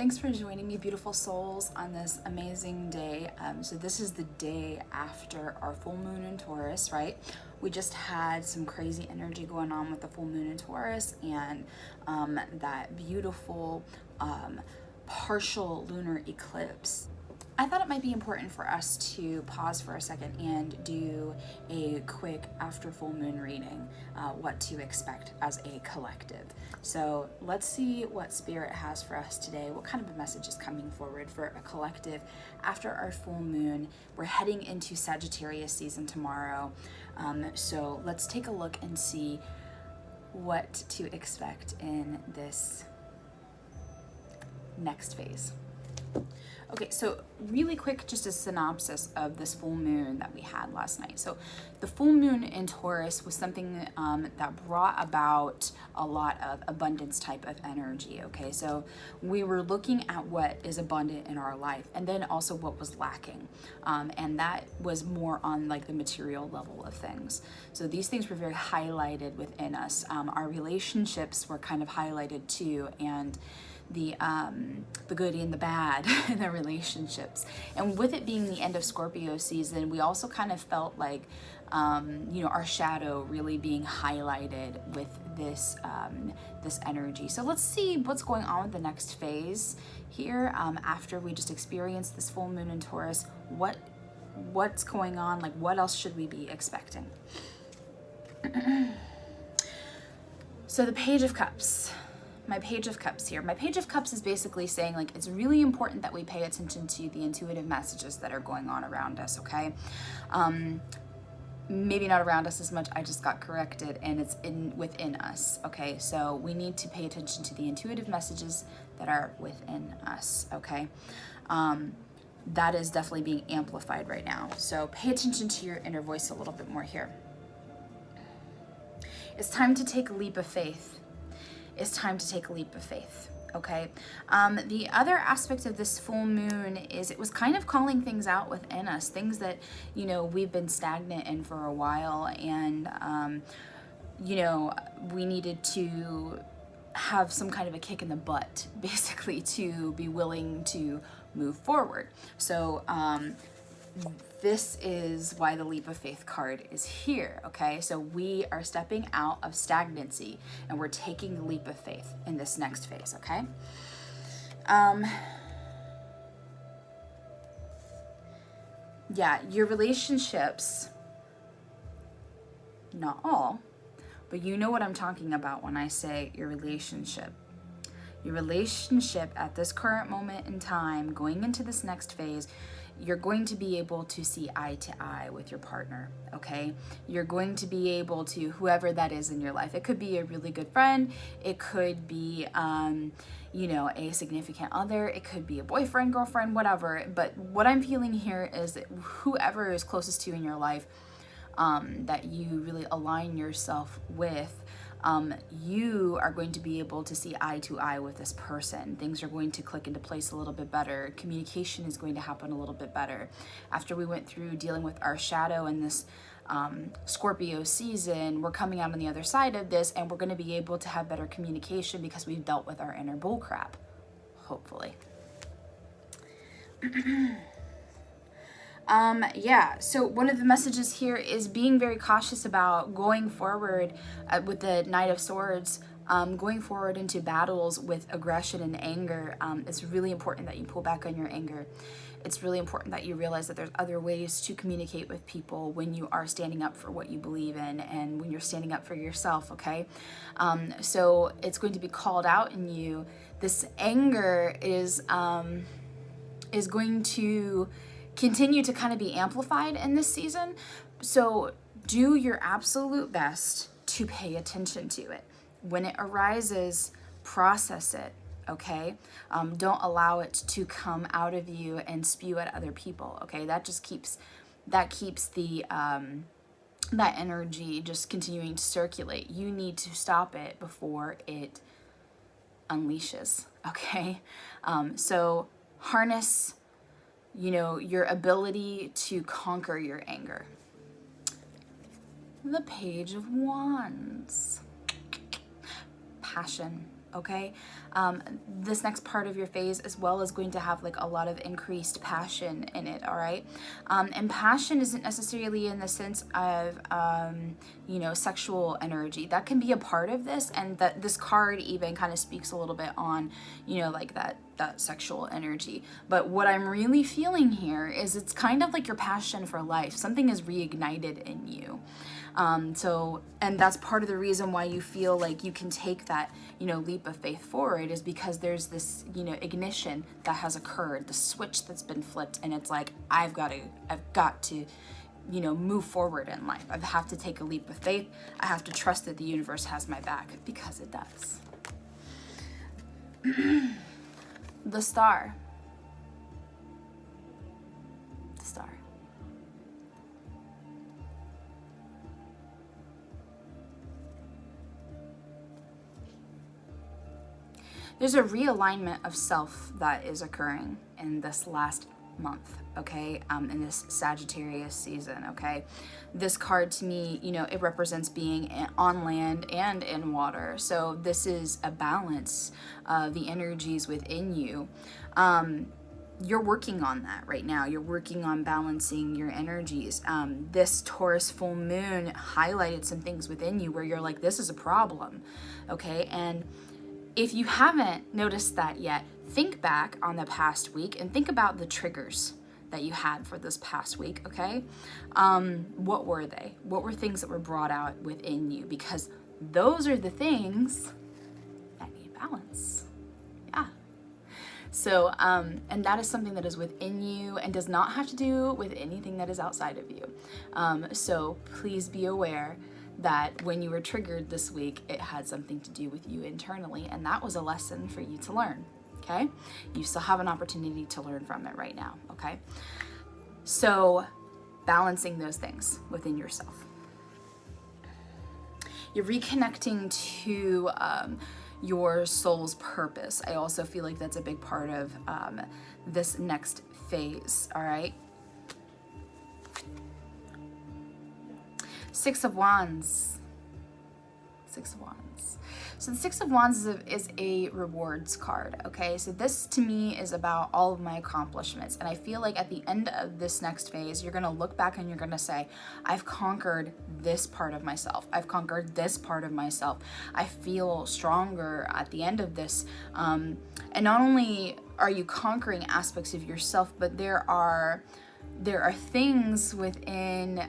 Thanks for joining me, beautiful souls, on this amazing day. So this is the day after our full moon in Taurus, right? We just had some crazy energy going on with the full moon in Taurus and that beautiful partial lunar eclipse. I thought it might be important for us to pause for a second and do a quick after full moon reading, what to expect as a collective. So let's see what Spirit has for us today. What kind of a message is coming forward for a collective after our full moon? We're heading into Sagittarius season tomorrow. So let's take a look and see what to expect in this next phase. Okay, so really quick, just a synopsis of this full moon that we had last night. So the full moon in Taurus was something that brought about a lot of abundance type of energy, okay? So we were looking at what is abundant in our life and then also what was lacking. And that was more on like the material level of things. So these things were very highlighted within us. Our relationships were kind of highlighted too, and the good and the bad in the relationships. And with it being the end of Scorpio season, we also kind of felt like, our shadow really being highlighted with this this energy. So let's see what's going on with the next phase here after we just experienced this full moon in Taurus. What's going on? Like, what else should we be expecting? So the Page of Cups. My Page of Cups here. My Page of Cups is basically saying, like, it's really important that we pay attention to the intuitive messages that are going on around us, okay? Maybe not around us as much, I just got corrected, and it's within us, okay? So we need to pay attention to the intuitive messages that are within us, okay? That is definitely being amplified right now. So pay attention to your inner voice a little bit more here. It's time to take a leap of faith. It's time to take a leap of faith, okay? The other aspect of this full moon is it was kind of calling things out within us, things that, we've been stagnant in for a while, and, we needed to have some kind of a kick in the butt, basically, to be willing to move forward. So, this is why the leap of faith card is here, okay? So we are stepping out of stagnancy and we're taking the leap of faith in this next phase, okay? Your relationships, not all, but you know what I'm talking about when I say your relationship. Your relationship at this current moment in time, going into this next phase, you're going to be able to see eye to eye with your partner, okay? You're going to be able to, whoever that is in your life. It could be a really good friend. It could be, a significant other. It could be a boyfriend, girlfriend, whatever. But what I'm feeling here is that whoever is closest to you in your life, that you really align yourself with, you are going to be able to see eye to eye with this person. Things are going to click into place a little bit better. Communication is going to happen a little bit better. After we went through dealing with our shadow in this Scorpio season, we're coming out on the other side of this, and we're going to be able to have better communication because we've dealt with our inner bullcrap, hopefully. So one of the messages here is being very cautious about going forward with the Knight of Swords, going forward into battles with aggression and anger. It's really important that you pull back on your anger. It's really important that you realize that there's other ways to communicate with people when you are standing up for what you believe in and when you're standing up for yourself, okay? So it's going to be called out in you. This anger is going to continue to kind of be amplified in this season. So do your absolute best to pay attention to it. When it arises, process it, okay? Don't allow it to come out of you and spew at other people, okay? That keeps the that energy just continuing to circulate. You need to stop it before it unleashes, okay? So harness your ability to conquer your anger. The Page of Wands. Passion. okay? This next part of your phase as well is going to have like a lot of increased passion in it, all right? And passion isn't necessarily in the sense of, you know, sexual energy. That can be a part of this, and that this card even kind of speaks a little bit on, you know, like that sexual energy. But what I'm really feeling here is it's kind of like your passion for life. Something is reignited in you. And that's part of the reason why you feel like you can take that, you know, leap of faith forward, is because there's this, you know, ignition that has occurred, the switch that's been flipped, and it's like, I've got to, you know, move forward in life. I have to take a leap of faith. I have to trust that the universe has my back, because it does. The star. The star. There's a realignment of self that is occurring in this last month, okay, in this Sagittarius season, okay? This card to me, you know, it represents being on land and in water. So this is a balance of the energies within you. You're working on that right now. You're working on balancing your energies. This Taurus full moon highlighted some things within you where you're like, this is a problem, okay? And if you haven't noticed that yet, think back on the past week and think about the triggers that you had for this past week, okay? What were they? What were things that were brought out within you? Because those are the things that need balance. Yeah. So, and that is something that is within you and does not have to do with anything that is outside of you. So please be aware that when you were triggered this week, it had something to do with you internally, and that was a lesson for you to learn, okay? You still have an opportunity to learn from it right now, okay? So balancing those things within yourself. You're reconnecting to your soul's purpose. I also feel like that's a big part of this next phase, all right? Six of Wands. Six of Wands. So the Six of Wands is a rewards card, okay? So this to me is about all of my accomplishments. And I feel like at the end of this next phase, you're gonna look back and you're gonna say, I've conquered this part of myself. I've conquered this part of myself. I feel stronger at the end of this. And not only are you conquering aspects of yourself, but there are things within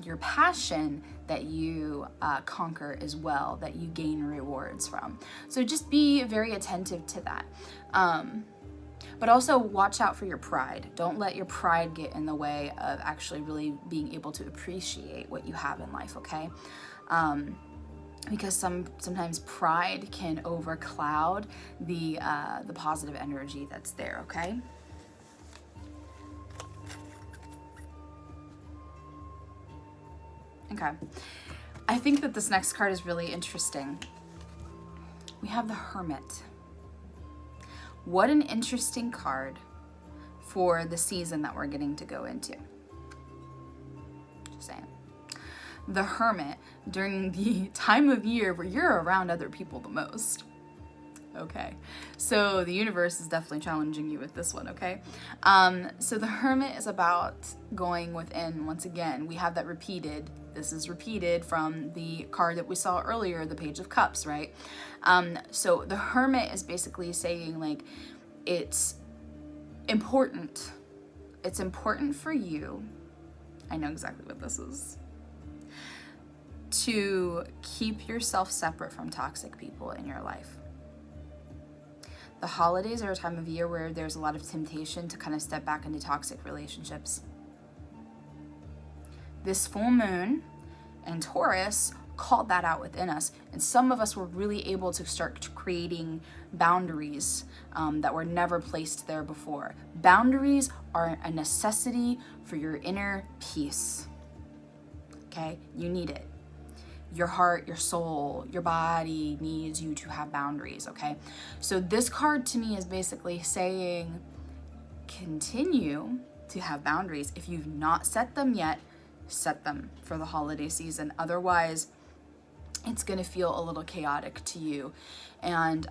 your passion that you conquer as well, that you gain rewards from. So just be very attentive to that. But also watch out for your pride. Don't let your pride get in the way of actually really being able to appreciate what you have in life, okay? Because sometimes pride can overcloud the positive energy that's there, okay? Okay, I think that this next card is really interesting. We have the Hermit. What an interesting card for the season that we're getting to go into. Just saying. The Hermit, during the time of year where you're around other people the most. Okay, so the universe is definitely challenging you with this one, okay? So the Hermit is about going within. Once again, we have that repeated. This is repeated from the card that we saw earlier, the Page of Cups, right? So the Hermit is basically saying, like, it's important. It's important for you. I know exactly what this is. To keep yourself separate from toxic people in your life. The holidays are a time of year where there's a lot of temptation to kind of step back into toxic relationships. This full moon and Taurus called that out within us, and some of us were really able to start creating boundaries that were never placed there before. Boundaries are a necessity for your inner peace. Okay, you need it. Your heart, your soul, your body needs you to have boundaries, okay? So this card to me is basically saying, continue to have boundaries. If you've not set them yet, set them for the holiday season. Otherwise, it's going to feel a little chaotic to you, and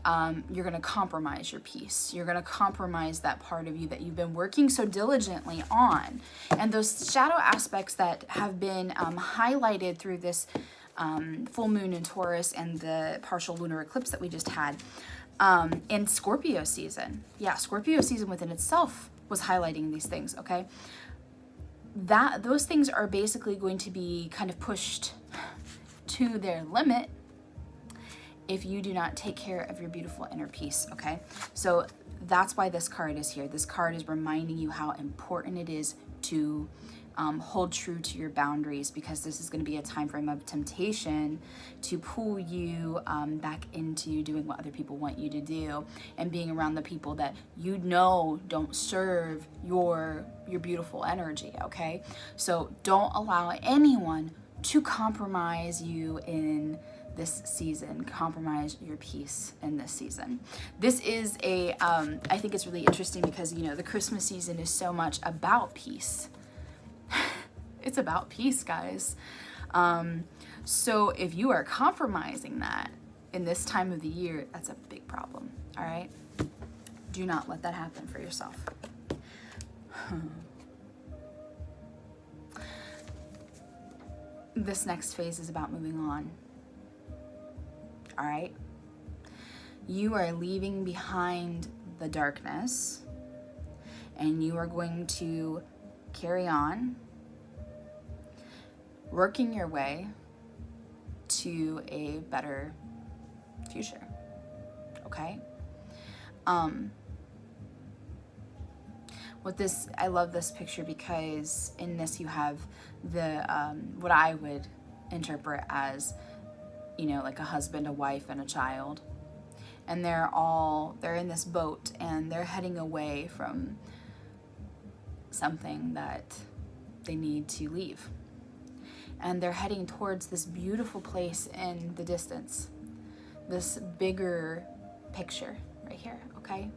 you're going to compromise your peace. You're going to compromise that part of you that you've been working so diligently on. And those shadow aspects that have been highlighted through this full moon in Taurus and the partial lunar eclipse that we just had in Scorpio season. Yeah, Scorpio season within itself was highlighting these things, okay? Those things are basically going to be kind of pushed to their limit if you do not take care of your beautiful inner peace, okay? So that's why this card is here. This card is reminding you how important it is to hold true to your boundaries, because this is going to be a time frame of temptation to pull you back into doing what other people want you to do and being around the people that you know don't serve your beautiful energy, okay? So don't allow anyone to compromise you in this season, compromise your peace in this season. This is I think it's really interesting because, you know, the Christmas season is so much about peace. It's about peace, guys. So if you are compromising that in this time of the year, that's a big problem, all right? Do not let that happen for yourself. This next phase is about moving on, all right? You are leaving behind the darkness, and you are going to carry on, working your way to a better future, okay? With this, I love this picture because in this you have the what I would interpret as, you know, like a husband, a wife, and a child, and they're in this boat and they're heading away from something that they need to leave, and they're heading towards this beautiful place in the distance, this bigger picture right here, okay?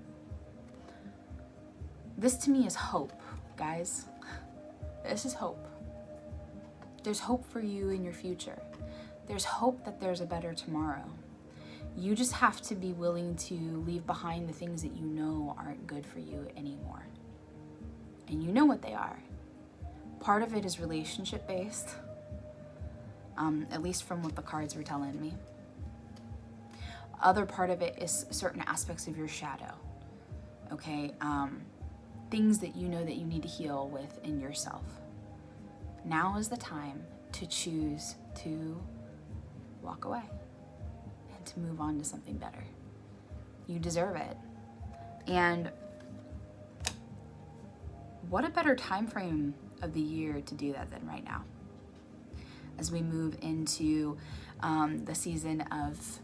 This to me is hope, guys. This is hope. There's hope for you in your future. There's hope that there's a better tomorrow. You just have to be willing to leave behind the things that you know aren't good for you anymore. And you know what they are. Part of it is relationship based, at least from what the cards were telling me. Other part of it is certain aspects of your shadow, okay? Things that you know that you need to heal within yourself. Now is the time to choose to walk away and to move on to something better. You deserve it. And what a better time frame of the year to do that than right now, as we move into the season of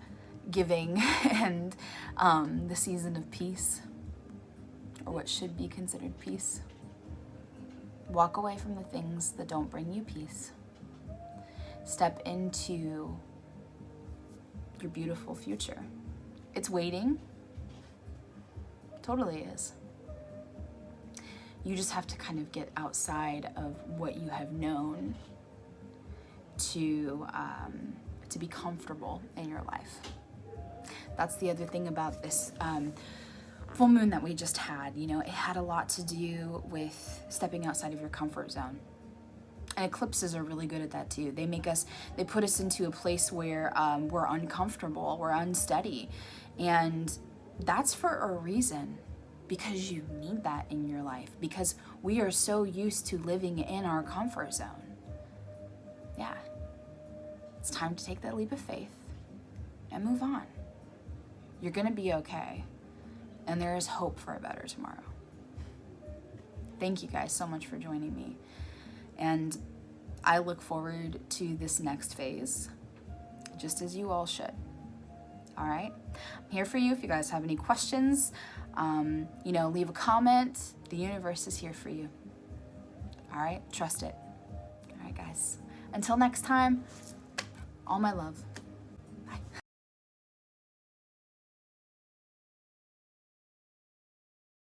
giving and the season of peace, or what should be considered peace. Walk away from the things that don't bring you peace. Step into your beautiful future. It's waiting. Totally is. You just have to kind of get outside of what you have known to be comfortable in your life. That's the other thing about this full moon that we just had. You know, it had a lot to do with stepping outside of your comfort zone. And eclipses are really good at that too. They put us into a place where we're uncomfortable, we're unsteady. And that's for a reason, because you need that in your life, because we are so used to living in our comfort zone. Yeah. It's time to take that leap of faith and move on. You're gonna be okay. And there is hope for a better tomorrow. Thank you guys so much for joining me. And I look forward to this next phase, just as you all should. All right? I'm here for you if you guys have any questions. Leave a comment. The universe is here for you. All right? Trust it. All right, guys. Until next time, all my love.